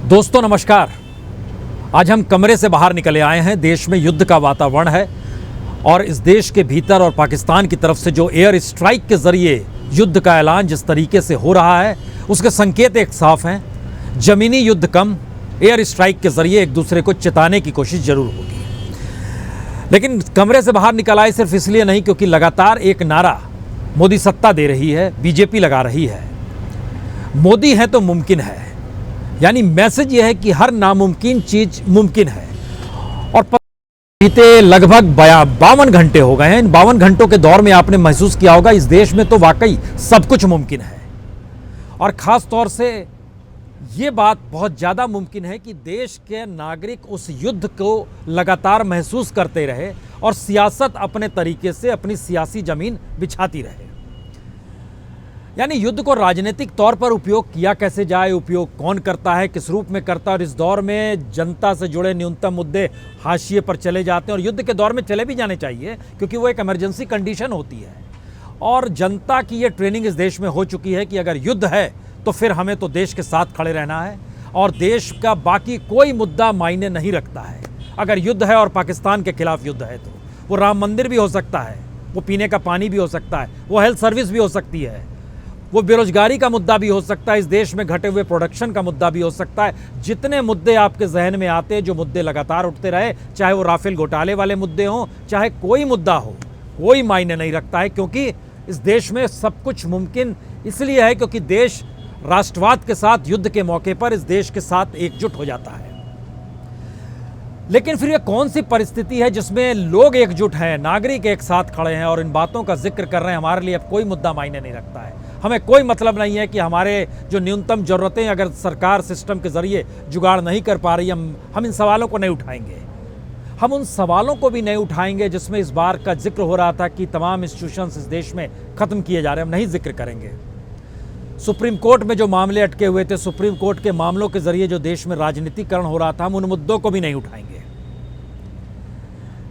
दोस्तों नमस्कार। आज हम कमरे से बाहर निकले आए हैं। देश में युद्ध का वातावरण है और इस देश के भीतर और पाकिस्तान की तरफ से जो एयर स्ट्राइक के जरिए युद्ध का ऐलान जिस तरीके से हो रहा है उसके संकेत एक साफ हैं। जमीनी युद्ध कम, एयर स्ट्राइक के जरिए एक दूसरे को चिताने की कोशिश जरूर होगी। लेकिन कमरे से बाहर निकल आए सिर्फ इसलिए नहीं क्योंकि लगातार एक नारा मोदी सत्ता दे रही है, बीजेपी लगा रही है, मोदी है तो मुमकिन है। यानी मैसेज यह है कि हर नामुमकिन चीज मुमकिन है। और बीते लगभग 52 घंटे हो गए हैं। इन 52 घंटों के दौर में आपने महसूस किया होगा इस देश में तो वाकई सब कुछ मुमकिन है। और खास तौर से ये बात बहुत ज्यादा मुमकिन है कि देश के नागरिक उस युद्ध को लगातार महसूस करते रहे और सियासत अपने तरीके से अपनी सियासी जमीन बिछाती रहे। यानी युद्ध को राजनीतिक तौर पर उपयोग किया कैसे जाए, उपयोग कौन करता है, किस रूप में करता है। और इस दौर में जनता से जुड़े न्यूनतम मुद्दे हाशिए पर चले जाते हैं और युद्ध के दौर में चले भी जाने चाहिए क्योंकि वो एक इमरजेंसी कंडीशन होती है। और जनता की ये ट्रेनिंग इस देश में हो चुकी है कि अगर युद्ध है तो फिर हमें तो देश के साथ खड़े रहना है और देश का बाकी कोई मुद्दा मायने नहीं रखता है। अगर युद्ध है और पाकिस्तान के खिलाफ युद्ध है तो वो राम मंदिर भी हो सकता है, वो पीने का पानी भी हो सकता है, वो हेल्थ सर्विस भी हो सकती है, वो बेरोजगारी का मुद्दा भी हो सकता है, इस देश में घटे हुए प्रोडक्शन का मुद्दा भी हो सकता है। जितने मुद्दे आपके जहन में आते हैं, जो मुद्दे लगातार उठते रहे, चाहे वो राफेल घोटाले वाले मुद्दे हों, चाहे कोई मुद्दा हो, कोई मायने नहीं रखता है क्योंकि इस देश में सब कुछ मुमकिन इसलिए है क्योंकि देश राष्ट्रवाद के साथ युद्ध के मौके पर इस देश के साथ एकजुट हो जाता है। लेकिन फिर यह कौन सी परिस्थिति है जिसमें लोग एकजुट हैं, नागरिक एक साथ खड़े हैं और इन बातों का जिक्र कर रहे हैं। हमारे लिए अब कोई मुद्दा मायने नहीं रखता है। हमें कोई मतलब नहीं है कि हमारे जो न्यूनतम जरूरतें अगर सरकार सिस्टम के जरिए जुगाड़ नहीं कर पा रही, हम इन सवालों को नहीं उठाएंगे। हम उन सवालों को भी नहीं उठाएंगे जिसमें इस बार का जिक्र हो रहा था कि तमाम इंस्टीट्यूशंस इस देश में खत्म किए जा रहे हैं, हम नहीं जिक्र करेंगे। सुप्रीम कोर्ट में जो मामले अटके हुए थे, सुप्रीम कोर्ट के मामलों के जरिए जो देश में राजनीतिकरण हो रहा था, हम उन मुद्दों को भी नहीं उठाएंगे।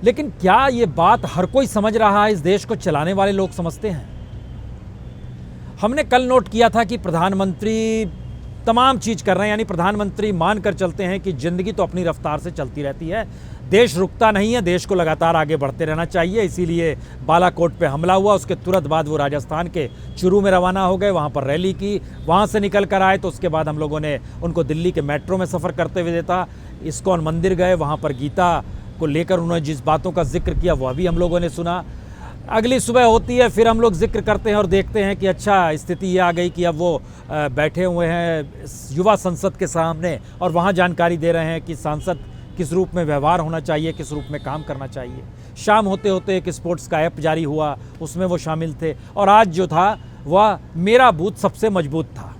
लेकिन क्या ये बात हर कोई समझ रहा है? इस देश को चलाने वाले लोग समझते हैं? हमने कल नोट किया था कि प्रधानमंत्री तमाम चीज कर रहे हैं, यानी प्रधानमंत्री मानकर चलते हैं कि जिंदगी तो अपनी रफ्तार से चलती रहती है, देश रुकता नहीं है, देश को लगातार आगे बढ़ते रहना चाहिए। इसीलिए बालाकोट पे हमला हुआ, उसके तुरंत बाद वो राजस्थान के चुरू में रवाना हो गए, वहाँ पर रैली की, वहाँ से निकल कर आए तो उसके बाद हम लोगों ने उनको दिल्ली के मेट्रो में सफ़र करते हुए देखा। इस्कॉन मंदिर गए, वहाँ पर गीता को लेकर उन्होंने जिस बातों का जिक्र किया वह भी हम लोगों ने सुना। अगली सुबह होती है, फिर हम लोग जिक्र करते हैं और देखते हैं कि अच्छा स्थिति ये आ गई कि अब वो बैठे हुए हैं युवा संसद के सामने और वहाँ जानकारी दे रहे हैं कि सांसद किस रूप में व्यवहार होना चाहिए, किस रूप में काम करना चाहिए। शाम होते होते एक स्पोर्ट्स का ऐप जारी हुआ, उसमें वो शामिल थे। और आज जो था वह मेरा बूथ सबसे मजबूत था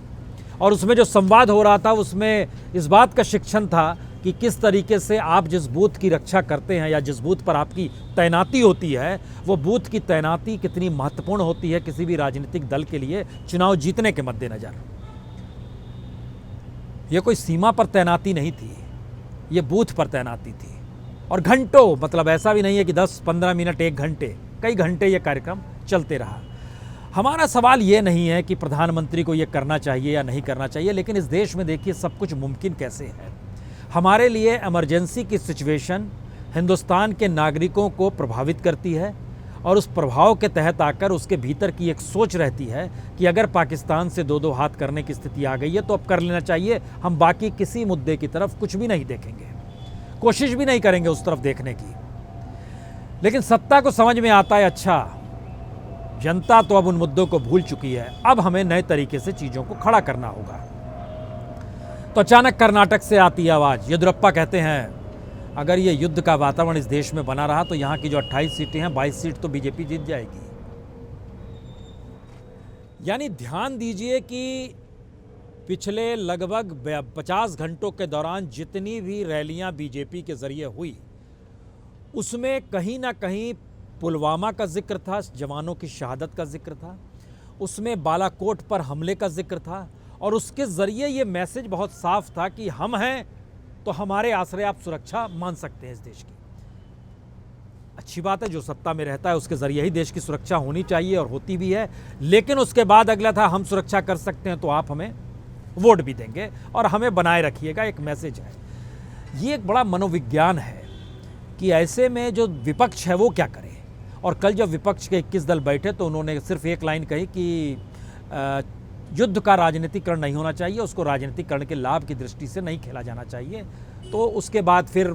और उसमें जो संवाद हो रहा था उसमें इस बात का शिक्षण था कि किस तरीके से आप जिस बूथ की रक्षा करते हैं या जिस बूथ पर आपकी तैनाती होती है, वो बूथ की तैनाती कितनी महत्वपूर्ण होती है किसी भी राजनीतिक दल के लिए चुनाव जीतने के मद्देनजर। ये कोई सीमा पर तैनाती नहीं थी, ये बूथ पर तैनाती थी। और घंटों, मतलब ऐसा भी नहीं है कि 10-15 मिनट, 1 घंटे, कई घंटे ये कार्यक्रम चलते रहा। हमारा सवाल ये नहीं है कि प्रधानमंत्री को ये करना चाहिए या नहीं करना चाहिए, लेकिन इस देश में देखिए सब कुछ मुमकिन कैसे है। हमारे लिए इमरजेंसी की सिचुएशन हिंदुस्तान के नागरिकों को प्रभावित करती है और उस प्रभाव के तहत आकर उसके भीतर की एक सोच रहती है कि अगर पाकिस्तान से दो हाथ करने की स्थिति आ गई है तो अब कर लेना चाहिए। हम बाकी किसी मुद्दे की तरफ कुछ भी नहीं देखेंगे, कोशिश भी नहीं करेंगे उस तरफ देखने की। लेकिन सत्ता को समझ में आता है अच्छा जनता तो अब उन मुद्दों को भूल चुकी है, अब हमें नए तरीके से चीज़ों को खड़ा करना होगा। तो अचानक कर्नाटक से आती है आवाज़। येदियुरप्पा कहते हैं अगर ये युद्ध का वातावरण इस देश में बना रहा तो यहाँ की जो 28 सीटें हैं, 22 सीट तो बीजेपी जीत जाएगी। यानी ध्यान दीजिए कि पिछले लगभग 50 घंटों के दौरान जितनी भी रैलियां बीजेपी के जरिए हुई उसमें कहीं ना कहीं पुलवामा का जिक्र था, जवानों की शहादत का जिक्र था, उसमें बालाकोट पर हमले का जिक्र था और उसके जरिए ये मैसेज बहुत साफ था कि हम हैं तो हमारे आश्रय आप सुरक्षा मान सकते हैं इस देश की। अच्छी बात है, जो सत्ता में रहता है उसके जरिए ही देश की सुरक्षा होनी चाहिए और होती भी है। लेकिन उसके बाद अगला था हम सुरक्षा कर सकते हैं तो आप हमें वोट भी देंगे और हमें बनाए रखिएगा, एक मैसेज है। ये एक बड़ा मनोविज्ञान है कि ऐसे में जो विपक्ष है वो क्या करे। और कल जब विपक्ष के 21 दल बैठे तो उन्होंने सिर्फ एक लाइन कही कि युद्ध का राजनीतिकरण नहीं होना चाहिए, उसको राजनीतिकरण के लाभ की दृष्टि से नहीं खेला जाना चाहिए। तो उसके बाद फिर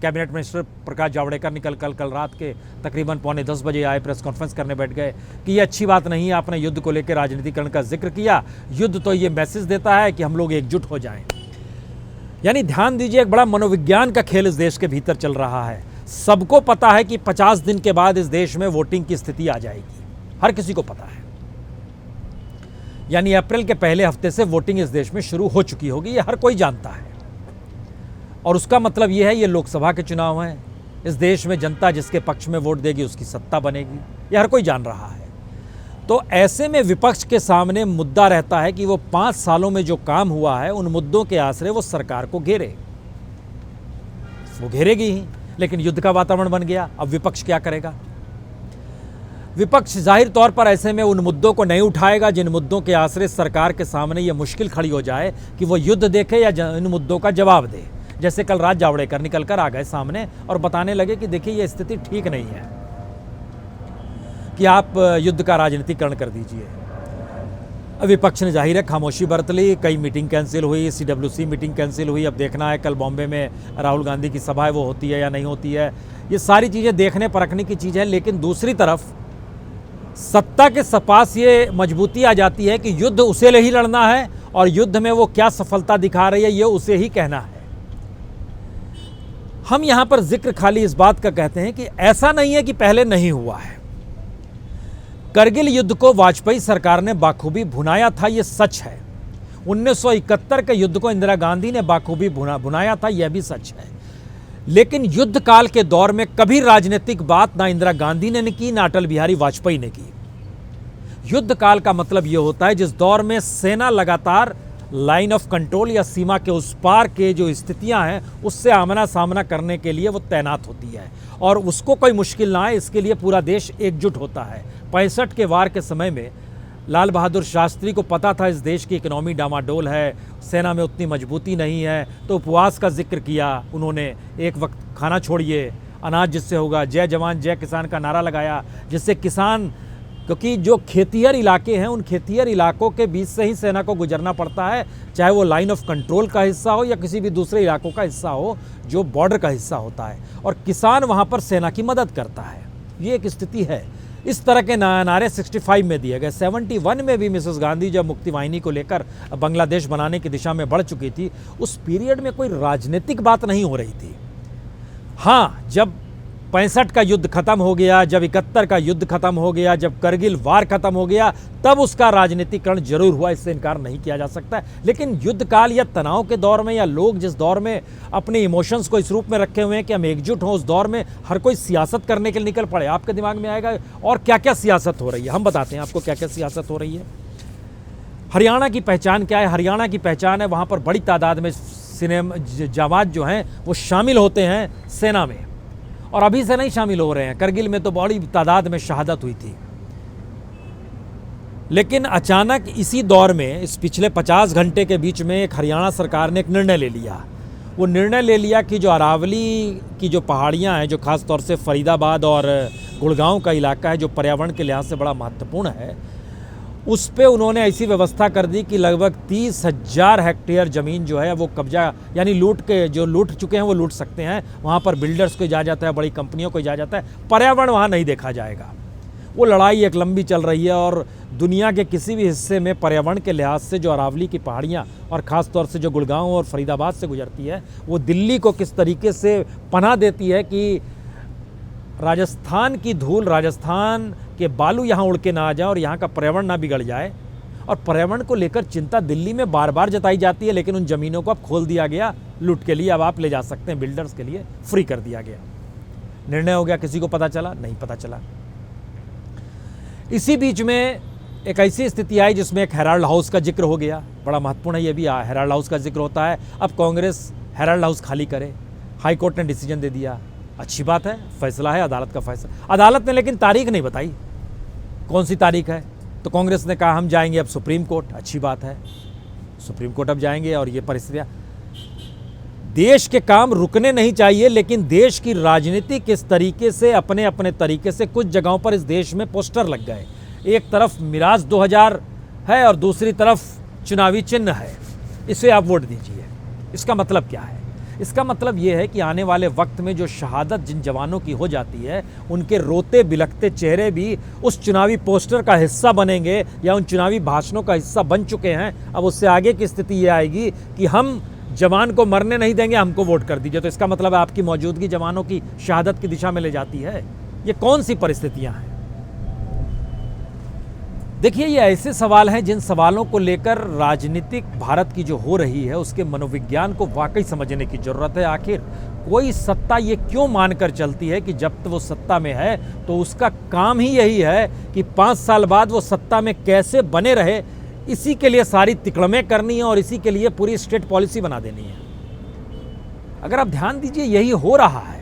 कैबिनेट मिनिस्टर प्रकाश जावड़ेकर निकल कल रात के तकरीबन 9:45 बजे आए, प्रेस कॉन्फ्रेंस करने बैठ गए कि ये अच्छी बात नहीं है, आपने युद्ध को लेकर राजनीतिकरण का जिक्र किया। युद्ध तो ये मैसेज देता है कि हम लोग एकजुट हो जाएं। यानी ध्यान दीजिए, एक बड़ा मनोविज्ञान का खेल इस देश के भीतर चल रहा है। सबको पता है कि 50 दिन के बाद इस देश में वोटिंग की स्थिति आ जाएगी, हर किसी को पता है। यानी अप्रैल के पहले हफ्ते से वोटिंग इस देश में शुरू हो चुकी होगी, ये हर कोई जानता है। और उसका मतलब ये है, ये लोकसभा के चुनाव हैं, इस देश में जनता जिसके पक्ष में वोट देगी उसकी सत्ता बनेगी, ये हर कोई जान रहा है। तो ऐसे में विपक्ष के सामने मुद्दा रहता है कि वो 5 सालों में जो काम हुआ है उन मुद्दों के आसरे वो सरकार को घेरे। वो घेरेगी ही, लेकिन युद्ध का वातावरण बन गया। अब विपक्ष क्या करेगा? विपक्ष जाहिर तौर पर ऐसे में उन मुद्दों को नहीं उठाएगा जिन मुद्दों के आसरे सरकार के सामने ये मुश्किल खड़ी हो जाए कि वो युद्ध देखे या इन मुद्दों का जवाब दे। जैसे कल रात जावड़ेकर निकल कर आ गए सामने और बताने लगे कि देखिए ये स्थिति ठीक नहीं है कि आप युद्ध का राजनीतिकरण कर दीजिए। विपक्ष ने जाहिर है खामोशी बरत ली, कई मीटिंग कैंसिल हुई, CWC मीटिंग कैंसिल हुई। अब देखना है कल बॉम्बे में राहुल गांधी की सभा है वो होती है या नहीं होती है। ये सारी चीज़ें देखने परखने की चीज़ है। लेकिन दूसरी तरफ सत्ता के पास ये मजबूती आ जाती है कि युद्ध उसे ही लड़ना है और युद्ध में वो क्या सफलता दिखा रही है ये उसे ही कहना है। हम यहां पर जिक्र खाली इस बात का कहते हैं कि ऐसा नहीं है कि पहले नहीं हुआ है। करगिल युद्ध को वाजपेयी सरकार ने बाखूबी भुनाया था, यह सच है। 1971 के युद्ध को इंदिरा गांधी ने बाखूबी भुनाया था, यह भी सच है। लेकिन युद्ध काल के दौर में कभी राजनीतिक बात ना इंदिरा गांधी ने की ना अटल बिहारी वाजपेयी ने की। युद्ध काल का मतलब यह होता है जिस दौर में सेना लगातार लाइन ऑफ कंट्रोल या सीमा के उस पार के जो स्थितियां हैं उससे आमना सामना करने के लिए वो तैनात होती है और उसको कोई मुश्किल ना आए इसके लिए पूरा देश एकजुट होता है। 65 के वार के समय में लाल बहादुर शास्त्री को पता था इस देश की इकोनॉमी डामाडोल है, सेना में उतनी मजबूती नहीं है, तो उपवास का जिक्र किया उन्होंने। एक वक्त खाना छोड़िए, अनाज जिससे होगा, जय जवान जय किसान का नारा लगाया, जिससे किसान, क्योंकि जो खेतिहर इलाके हैं उन खेतिहर इलाकों के बीच से ही सेना को गुजरना पड़ता है, चाहे वो लाइन ऑफ कंट्रोल का हिस्सा हो या किसी भी दूसरे इलाकों का हिस्सा हो जो बॉर्डर का हिस्सा होता है, और किसान वहाँ पर सेना की मदद करता है। ये एक स्थिति है। इस तरह के नारे 65 में दिए गए। 71 में भी मिसेस गांधी जब मुक्ति वाहिनी को लेकर बांग्लादेश बनाने की दिशा में बढ़ चुकी थी, उस पीरियड में कोई राजनीतिक बात नहीं हो रही थी। हाँ, जब 65 का युद्ध खत्म हो गया, जब 71 का युद्ध खत्म हो गया, जब करगिल वार खत्म हो गया, तब उसका राजनीतिकरण जरूर हुआ, इससे इनकार नहीं किया जा सकता। लेकिन युद्ध काल या तनाव के दौर में या लोग जिस दौर में अपने इमोशंस को इस रूप में रखे हुए हैं कि हम एकजुट हों, उस दौर में हर कोई सियासत करने के लिए निकल पड़े। आपके दिमाग में आएगा और क्या क्या सियासत हो रही है, हम बताते हैं आपको क्या क्या सियासत हो रही है। हरियाणा की पहचान क्या है? हरियाणा की पहचान है वहाँ पर बड़ी तादाद में जवान जो हैं वो शामिल होते हैं सेना में, और अभी से नहीं शामिल हो रहे हैं। करगिल में तो बड़ी तादाद में शहादत हुई थी। लेकिन अचानक इसी दौर में, इस पिछले 50 घंटे के बीच में, एक हरियाणा सरकार ने एक निर्णय ले लिया। वो निर्णय ले लिया कि जो अरावली की जो पहाड़ियां हैं, जो खास तौर से फरीदाबाद और गुड़गांव का इलाका है, जो पर्यावरण के लिहाज से बड़ा महत्वपूर्ण है, उस पे उन्होंने ऐसी व्यवस्था कर दी कि लगभग 30,000 हेक्टेयर ज़मीन जो है वो कब्जा, यानी जो लूट चुके हैं वो लूट सकते हैं। वहाँ पर बिल्डर्स को इजाज़त है, बड़ी कंपनियों को इजाज़त है, पर्यावरण वहाँ नहीं देखा जाएगा। वो लड़ाई एक लंबी चल रही है और दुनिया के किसी भी हिस्से में पर्यावरण के लिहाज से जो अरावली की पहाड़ियाँ और ख़ास तौर से जो गुड़गांव और फरीदाबाद से गुजरती है, वो दिल्ली को किस तरीके से पनाह देती है कि राजस्थान की धूल, राजस्थान के बालू यहाँ उड़ के ना आ जाए और यहाँ का पर्यावरण ना बिगड़ जाए। और पर्यावरण को लेकर चिंता दिल्ली में बार बार जताई जाती है, लेकिन उन ज़मीनों को अब खोल दिया गया लूट के लिए। अब आप ले जा सकते हैं, बिल्डर्स के लिए फ्री कर दिया गया। निर्णय हो गया, किसी को पता चला? नहीं पता चला। इसी बीच में एक ऐसी स्थिति आई जिसमें एक हेराल्ड हाउस का जिक्र हो गया। बड़ा महत्वपूर्ण है ये भी, हेराल्ड हाउस का जिक्र होता है। अब कांग्रेस हेराल्ड हाउस खाली करे, हाई कोर्ट ने डिसीजन दे दिया। अच्छी बात है, फैसला है, अदालत का फैसला। अदालत ने लेकिन तारीख नहीं बताई, कौन सी तारीख है। तो कांग्रेस ने कहा हम जाएंगे अब सुप्रीम कोर्ट। अच्छी बात है, सुप्रीम कोर्ट अब जाएंगे और ये परिस्थितियाँ, देश के काम रुकने नहीं चाहिए, लेकिन देश की राजनीति किस तरीके से अपने अपने तरीके से कुछ जगहों पर इस देश में पोस्टर लग गए। एक तरफ मिराज 2000 है और दूसरी तरफ चुनावी चिन्ह है, इसे आप वोट दीजिए। इसका मतलब क्या है? इसका मतलब ये है कि आने वाले वक्त में जो शहादत जिन जवानों की हो जाती है, उनके रोते बिलखते चेहरे भी उस चुनावी पोस्टर का हिस्सा बनेंगे या उन चुनावी भाषणों का हिस्सा बन चुके हैं। अब उससे आगे की स्थिति ये आएगी कि हम जवान को मरने नहीं देंगे, हमको वोट कर दीजिए। तो इसका मतलब है आपकी मौजूदगी जवानों की शहादत की दिशा में ले जाती है। ये कौन सी परिस्थितियां हैं? देखिए, ये ऐसे सवाल हैं जिन सवालों को लेकर राजनीतिक भारत की जो हो रही है उसके मनोविज्ञान को वाकई समझने की जरूरत है। आखिर कोई सत्ता ये क्यों मानकर चलती है कि जब तक वो सत्ता में है तो उसका काम ही यही है कि 5 साल बाद वो सत्ता में कैसे बने रहे, इसी के लिए सारी तिकड़में करनी है और इसी के लिए पूरी स्टेट पॉलिसी बना देनी है। अगर आप ध्यान दीजिए, यही हो रहा है।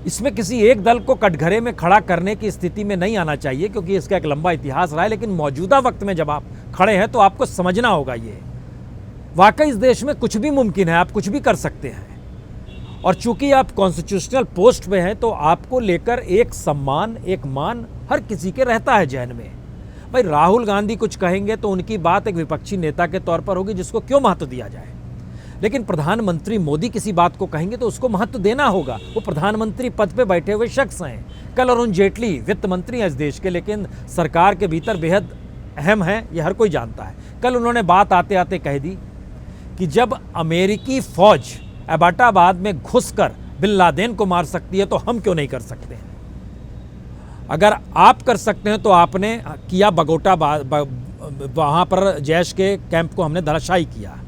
इसमें किसी एक दल को कटघरे में खड़ा करने की स्थिति में नहीं आना चाहिए, क्योंकि इसका एक लंबा इतिहास रहा है। लेकिन मौजूदा वक्त में जब आप खड़े हैं तो आपको समझना होगा ये वाकई इस देश में कुछ भी मुमकिन है, आप कुछ भी कर सकते हैं। और चूंकि आप कॉन्स्टिट्यूशनल पोस्ट पे हैं तो आपको लेकर एक सम्मान, एक मान हर किसी के रहता है जहन में। भाई, राहुल गांधी कुछ कहेंगे तो उनकी बात एक विपक्षी नेता के तौर पर होगी, जिसको क्यों महत्व दिया जाए। लेकिन प्रधानमंत्री मोदी किसी बात को कहेंगे तो उसको महत्व देना होगा। वो प्रधानमंत्री पद पे बैठे हुए शख्स हैं। कल अरुण जेटली वित्त मंत्री हैं इस देश के, लेकिन सरकार के भीतर बेहद अहम हैं, ये हर कोई जानता है। कल उन्होंने बात आते आते कह दी कि जब अमेरिकी फौज एबाटाबाद में घुसकर बिन लादेन को मार सकती है तो हम क्यों नहीं कर सकते हैं। अगर आप कर सकते हैं तो आपने किया, बगोटा वहाँ पर जैश के कैंप को हमने धराशायी किया।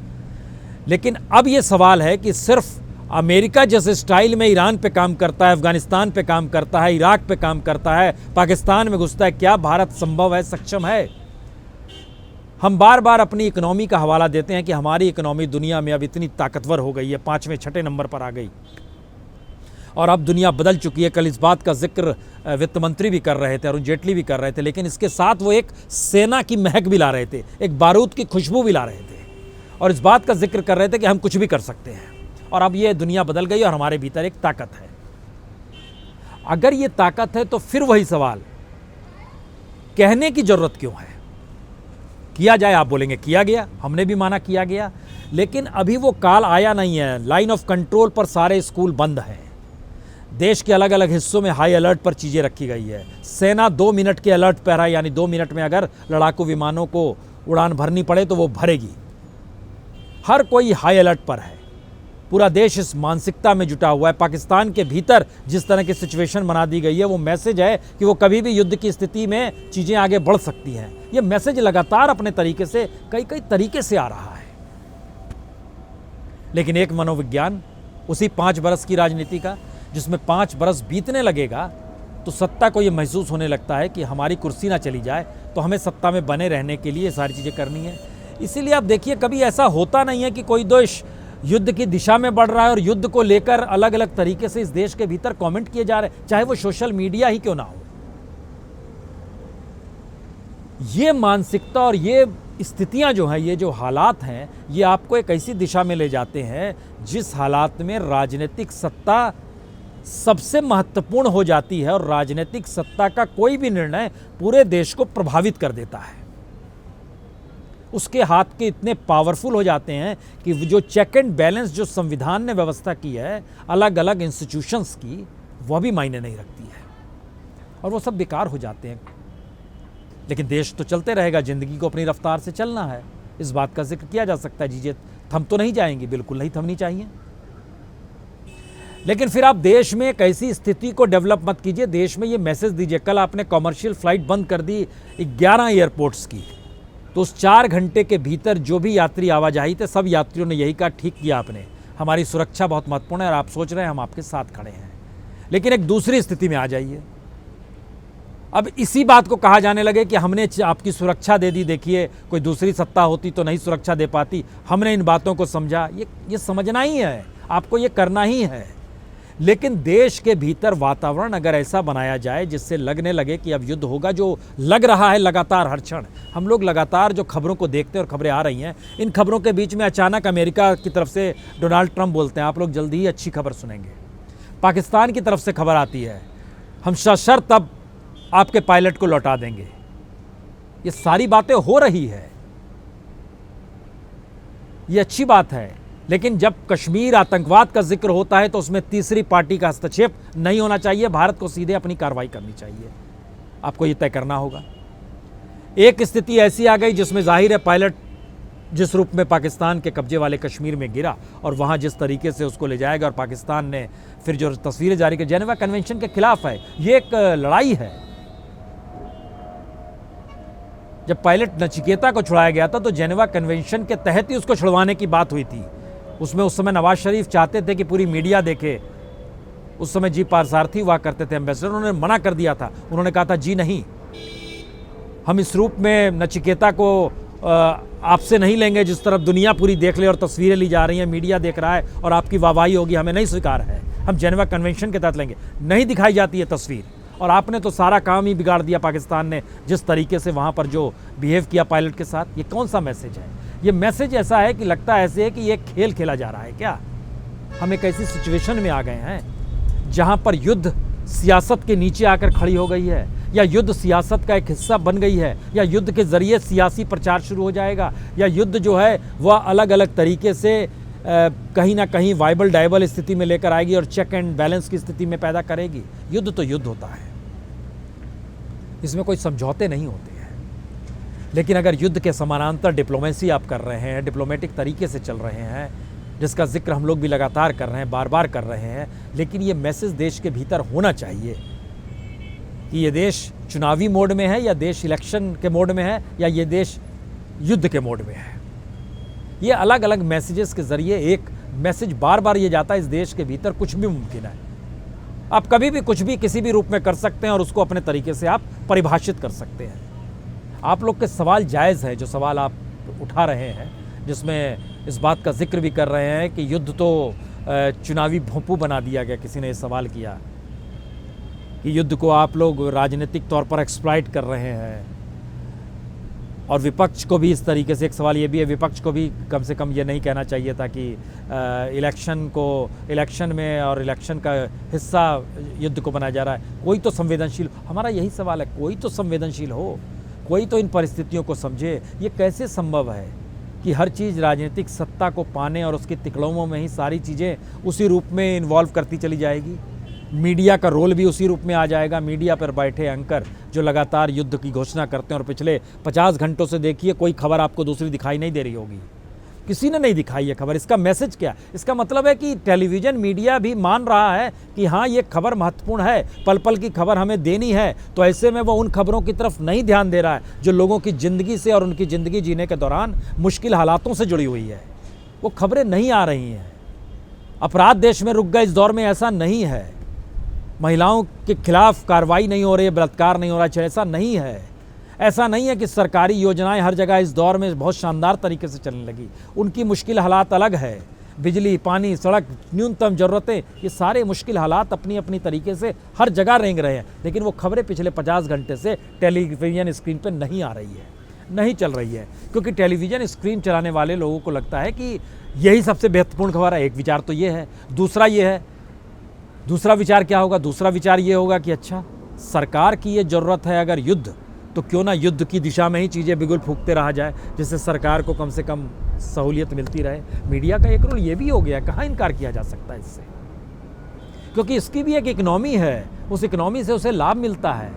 लेकिन अब ये सवाल है कि सिर्फ अमेरिका जैसे स्टाइल में ईरान पे काम करता है, अफगानिस्तान पे काम करता है, इराक पे काम करता है, पाकिस्तान में घुसता है, क्या भारत संभव है, सक्षम है? हम बार बार अपनी इकोनॉमी का हवाला देते हैं कि हमारी इकोनॉमी दुनिया में अब इतनी ताकतवर हो गई है, 5वें 6ठे नंबर पर आ गई और अब दुनिया बदल चुकी है। कल इस बात का जिक्र वित्त मंत्री भी कर रहे थे, अरुण जेटली भी कर रहे थे। लेकिन इसके साथ वो एक सेना की महक भी ला रहे थे, एक बारूद की खुशबू भी ला रहे थे और इस बात का जिक्र कर रहे थे कि हम कुछ भी कर सकते हैं। और अब ये दुनिया बदल गई और हमारे भीतर एक ताकत है। अगर ये ताकत है तो फिर वही सवाल, कहने की जरूरत क्यों है? किया जाए, आप बोलेंगे किया गया, हमने भी माना किया गया, लेकिन अभी वो काल आया नहीं है। लाइन ऑफ कंट्रोल पर सारे स्कूल बंद हैं। देश के अलग अलग हिस्सों में हाई अलर्ट पर चीजें रखी गई है। सेना 2 मिनट के अलर्ट पर है, यानी 2 मिनट में अगर लड़ाकू विमानों को उड़ान भरनी पड़े तो वो भरेगी। हर कोई हाई अलर्ट पर है। पूरा देश इस मानसिकता में जुटा हुआ है। पाकिस्तान के भीतर जिस तरह की सिचुएशन बना दी गई है, वो मैसेज है कि वो कभी भी युद्ध की स्थिति में चीजें आगे बढ़ सकती हैं। ये मैसेज लगातार अपने तरीके से कई तरीके से आ रहा है। लेकिन एक मनोविज्ञान उसी 5 बरस की राजनीति का, जिसमें 5 बरस बीतने लगेगा तो सत्ता को ये महसूस होने लगता है कि हमारी कुर्सी ना चली जाए, तो हमें सत्ता में बने रहने के लिए सारी चीज़ें करनी है। इसीलिए आप देखिए, कभी ऐसा होता नहीं है कि कोई देश युद्ध की दिशा में बढ़ रहा है और युद्ध को लेकर अलग अलग तरीके से इस देश के भीतर कमेंट किए जा रहे हैं, चाहे वो सोशल मीडिया ही क्यों ना हो। ये मानसिकता और ये स्थितियां जो हैं, ये जो हालात हैं, ये आपको एक ऐसी दिशा में ले जाते हैं जिस हालात में राजनीतिक सत्ता सबसे महत्वपूर्ण हो जाती है और राजनीतिक सत्ता का कोई भी निर्णय पूरे देश को प्रभावित कर देता है। उसके हाथ के इतने पावरफुल हो जाते हैं कि जो चेक एंड बैलेंस जो संविधान ने व्यवस्था की है अलग अलग इंस्टीट्यूशंस की, वह भी मायने नहीं रखती है और वो सब बेकार हो जाते हैं। लेकिन देश तो चलते रहेगा, जिंदगी को अपनी रफ्तार से चलना है, इस बात का जिक्र किया जा सकता है। चीजें थम तो नहीं जाएंगी, बिल्कुल नहीं थमनी चाहिए। लेकिन फिर आप देश में एक ऐसी स्थिति को डेवलप मत कीजिए, देश में ये मैसेज दीजिए। कल आपने कमर्शियल फ्लाइट बंद कर दी 11 एयरपोर्ट्स की, तो उस 4 घंटे के भीतर जो भी यात्री आवाजाही थे, सब यात्रियों ने यही कहा, ठीक किया आपने, हमारी सुरक्षा बहुत महत्वपूर्ण है और आप सोच रहे हैं हम आपके साथ खड़े हैं। लेकिन एक दूसरी स्थिति में आ जाइए, अब इसी बात को कहा जाने लगे कि हमने आपकी सुरक्षा दे दी, देखिए कोई दूसरी सत्ता होती तो नहीं सुरक्षा दे पाती, हमने इन बातों को समझा। ये समझना ही है, आपको ये करना ही है। लेकिन देश के भीतर वातावरण अगर ऐसा बनाया जाए जिससे लगने लगे कि अब युद्ध होगा, जो लग रहा है लगातार हर क्षण, हम लोग लगातार जो खबरों को देखते हैं और खबरें आ रही हैं, इन खबरों के बीच में अचानक अमेरिका की तरफ से डोनाल्ड ट्रंप बोलते हैं, आप लोग जल्दी ही अच्छी खबर सुनेंगे। पाकिस्तान की तरफ से खबर आती है, हम सशर्त अब आपके पायलट को लौटा देंगे। ये सारी बातें हो रही है, ये अच्छी बात है, लेकिन जब कश्मीर आतंकवाद का जिक्र होता है तो उसमें तीसरी पार्टी का हस्तक्षेप नहीं होना चाहिए। भारत को सीधे अपनी कार्रवाई करनी चाहिए। आपको ये तय करना होगा। एक स्थिति ऐसी आ गई जिसमें जाहिर है पायलट जिस रूप में पाकिस्तान के कब्जे वाले कश्मीर में गिरा और वहां जिस तरीके से उसको ले जाएगा, और पाकिस्तान ने फिर जो तस्वीरें जारी की, जेनेवा कन्वेंशन के खिलाफ है। ये एक लड़ाई है। जब पायलट नचिकेता को छुड़ाया गया था तो जेनेवा कन्वेंशन के तहत ही उसको छुड़वाने की बात हुई थी। उसमें उस समय नवाज शरीफ चाहते थे कि पूरी मीडिया देखे। उस समय जी पारसारथी हुआ करते थे एम्बेसडर, उन्होंने मना कर दिया था। उन्होंने कहा था जी नहीं, हम इस रूप में नचिकेता को आपसे नहीं लेंगे जिस तरफ दुनिया पूरी देख ले और तस्वीरें ली जा रही हैं, मीडिया देख रहा है और आपकी वाहवाही होगी, हमें नहीं स्वीकार है। हम जेनेवा कन्वेंशन के तहत लेंगे। नहीं दिखाई जाती है तस्वीर, और आपने तो सारा काम ही बिगाड़ दिया पाकिस्तान ने, जिस तरीके से वहाँ पर जो बिहेव किया पायलट के साथ। ये कौन सा मैसेज है? ये मैसेज ऐसा है कि लगता है ऐसे है कि ये खेल खेला जा रहा है क्या? हम एक ऐसी सिचुएशन में आ गए हैं जहाँ पर युद्ध सियासत के नीचे आकर खड़ी हो गई है, या युद्ध सियासत का एक हिस्सा बन गई है, या युद्ध के जरिए सियासी प्रचार शुरू हो जाएगा, या युद्ध जो है वह अलग अलग तरीके से कहीं ना कहीं वाइबल डाइबल स्थिति में लेकर आएगी और चेक एंड बैलेंस की स्थिति में पैदा करेगी। युद्ध तो युद्ध होता है, इसमें कोई समझौते नहीं होते हैं। लेकिन अगर युद्ध के समानांतर डिप्लोमेसी आप कर रहे हैं, डिप्लोमेटिक तरीके से चल रहे हैं, जिसका जिक्र हम लोग भी लगातार कर रहे हैं, बार बार कर रहे हैं, लेकिन ये मैसेज देश के भीतर होना चाहिए कि ये देश चुनावी मोड में है, या देश इलेक्शन के मोड में है, या ये देश युद्ध के मोड में है। ये अलग अलग मैसेजेस के जरिए एक मैसेज बार बार ये जाता है, इस देश के भीतर कुछ भी मुमकिन है। आप कभी भी कुछ भी किसी भी रूप में कर सकते हैं और उसको अपने तरीके से आप परिभाषित कर सकते हैं। आप लोग के सवाल जायज़ है, जो सवाल आप उठा रहे हैं, जिसमें इस बात का जिक्र भी कर रहे हैं कि युद्ध तो चुनावी भोंपू बना दिया गया। किसी ने सवाल किया कि युद्ध को आप लोग राजनीतिक तौर पर एक्सप्लॉइट कर रहे हैं, और विपक्ष को भी इस तरीके से एक सवाल ये भी है, विपक्ष को भी कम से कम ये नहीं कहना चाहिए था कि इलेक्शन में और इलेक्शन का हिस्सा युद्ध को बनाया जा रहा है। कोई तो संवेदनशील, हमारा यही सवाल है, कोई तो संवेदनशील हो, कोई तो इन परिस्थितियों को समझे। ये कैसे संभव है कि हर चीज़ राजनीतिक सत्ता को पाने और उसकी तिकड़मों में ही सारी चीज़ें उसी रूप में इन्वॉल्व करती चली जाएगी? मीडिया का रोल भी उसी रूप में आ जाएगा। मीडिया पर बैठे एंकर जो लगातार युद्ध की घोषणा करते हैं, और पिछले 50 घंटों से देखिए कोई खबर आपको दूसरी दिखाई नहीं दे रही होगी, किसी ने नहीं दिखाई है खबर। इसका मैसेज क्या? इसका मतलब है कि टेलीविज़न मीडिया भी मान रहा है कि हाँ, ये खबर महत्वपूर्ण है, पल पल की खबर हमें देनी है, तो ऐसे में वो उन खबरों की तरफ नहीं ध्यान दे रहा है जो लोगों की ज़िंदगी से और उनकी ज़िंदगी जीने के दौरान मुश्किल हालातों से जुड़ी हुई है। वो खबरें नहीं आ रही हैं। अपराध देश में रुक गए इस दौर में, ऐसा नहीं है। महिलाओं के खिलाफ कार्रवाई नहीं हो रही है, बलात्कार नहीं हो रहा है, ऐसा नहीं है। ऐसा नहीं है कि सरकारी योजनाएं हर जगह इस दौर में बहुत शानदार तरीके से चलने लगी। उनकी मुश्किल हालात अलग है। बिजली, पानी, सड़क, न्यूनतम ज़रूरतें, ये सारे मुश्किल हालात अपनी अपनी तरीके से हर जगह रेंग रहे हैं, लेकिन वो खबरें पिछले 50 घंटे से टेलीविज़न स्क्रीन पर नहीं आ रही है, नहीं चल रही है, क्योंकि टेलीविज़न स्क्रीन चलाने वाले लोगों को लगता है कि यही सबसे महत्वपूर्ण खबर है। एक विचार तो ये है। दूसरा विचार क्या होगा? दूसरा विचार ये होगा कि अच्छा, सरकार की ये ज़रूरत है अगर युद्ध, तो क्यों ना युद्ध की दिशा में ही चीज़ें बिगुल फूंकते रहा जाए, जिससे सरकार को कम से कम सहूलियत मिलती रहे। मीडिया का एक रोल ये भी हो गया, कहाँ इनकार किया जा सकता है इससे, क्योंकि इसकी भी एक इकनॉमी है। उस इकनॉमी से उसे लाभ मिलता है।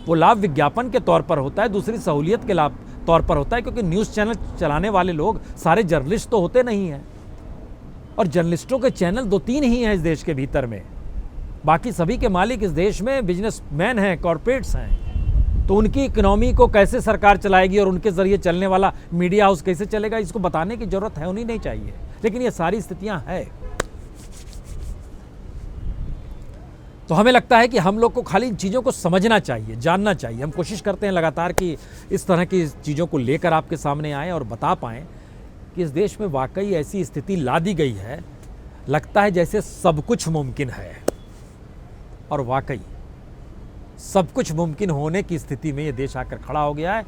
वो लाभ विज्ञापन के तौर पर होता है, दूसरी सहूलियत के लाभ तौर पर होता है, क्योंकि न्यूज़ चैनल चलाने वाले लोग सारे जर्नलिस्ट तो होते नहीं हैं, और जर्नलिस्टों के चैनल 2-3 ही हैं इस देश के भीतर में। बाकी सभी के मालिक इस देश में बिजनेसमैन हैं, कॉरपोरेट्स हैं। तो उनकी इकोनॉमी को कैसे सरकार चलाएगी और उनके ज़रिए चलने वाला मीडिया हाउस कैसे चलेगा, इसको बताने की ज़रूरत है उन्हीं नहीं चाहिए। लेकिन ये सारी स्थितियां हैं। तो हमें लगता है कि हम लोग को खाली इन चीज़ों को समझना चाहिए, जानना चाहिए। हम कोशिश करते हैं लगातार कि इस तरह की चीज़ों को लेकर आपके सामने आएँ और बता पाएँ कि इस देश में वाकई ऐसी स्थिति ला दी गई है लगता है जैसे सब कुछ मुमकिन है, और वाकई सब कुछ मुमकिन होने की स्थिति में ये देश आकर खड़ा हो गया है।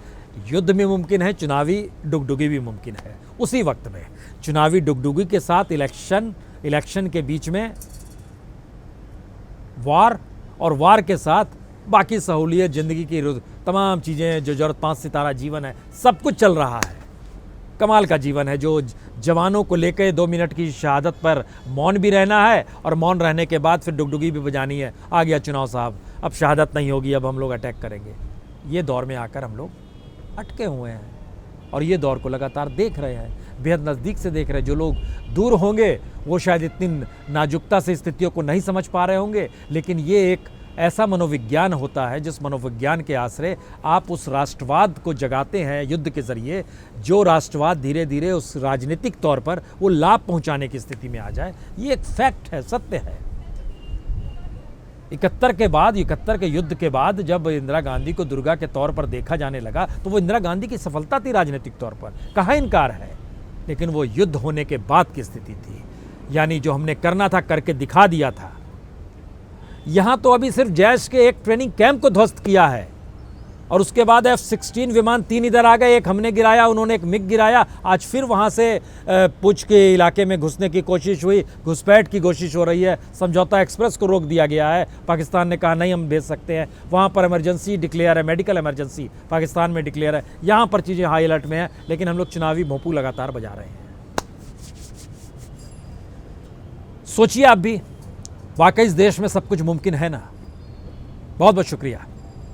युद्ध भी मुमकिन है, चुनावी डुगडुगी भी मुमकिन है। उसी वक्त में चुनावी डुगडुगी के साथ इलेक्शन के बीच में वार, और वार के साथ बाकी सहूलियत, ज़िंदगी की तमाम चीज़ें जो जरूरत, 5 सितारा जीवन है, सब कुछ चल रहा है। कमाल का जीवन है जो जवानों को लेकर 2 मिनट की शहादत पर मौन भी रहना है, और मौन रहने के बाद फिर डुगडुगी भी बजानी है। आ गया चुनाव साहब, अब शहादत नहीं होगी, अब हम लोग अटैक करेंगे। ये दौर में आकर हम लोग अटके हुए हैं, और ये दौर को लगातार देख रहे हैं, बेहद नज़दीक से देख रहे हैं। जो लोग दूर होंगे वो शायद इतनी नाजुकता से स्थितियों को नहीं समझ पा रहे होंगे, लेकिन ये एक ऐसा मनोविज्ञान होता है जिस मनोविज्ञान के आश्रय आप उस राष्ट्रवाद को जगाते हैं युद्ध के जरिए, जो राष्ट्रवाद धीरे धीरे उस राजनीतिक तौर पर वो लाभ पहुंचाने की स्थिति में आ जाए। ये एक फैक्ट है, सत्य है। 71 के युद्ध के बाद जब इंदिरा गांधी को दुर्गा के तौर पर देखा जाने लगा, तो वो इंदिरा गांधी की सफलता थी राजनीतिक तौर पर, कहाँ इनकार है। लेकिन वो युद्ध होने के बाद की स्थिति थी, यानी जो हमने करना था करके दिखा दिया था। यहाँ तो अभी सिर्फ जैश के एक ट्रेनिंग कैंप को ध्वस्त किया है, और उसके बाद F-16 विमान 3 इधर आ गए, एक हमने गिराया, उन्होंने एक मिग गिराया। आज फिर वहाँ से पुंछ के इलाके में घुसने की कोशिश हुई, घुसपैठ की कोशिश हो रही है। समझौता एक्सप्रेस को रोक दिया गया है, पाकिस्तान ने कहा नहीं हम भेज सकते हैं। वहाँ पर इमरजेंसी डिक्लेयर है, मेडिकल इमरजेंसी पाकिस्तान में डिक्लेयर है। यहाँ पर चीज़ें हाई अलर्ट में हैं, लेकिन हम लोग चुनावी भोंपू लगातार बजा रहे हैं। सोचिए आप भी, वाकई इस देश में सब कुछ मुमकिन है ना। बहुत बहुत शुक्रिया।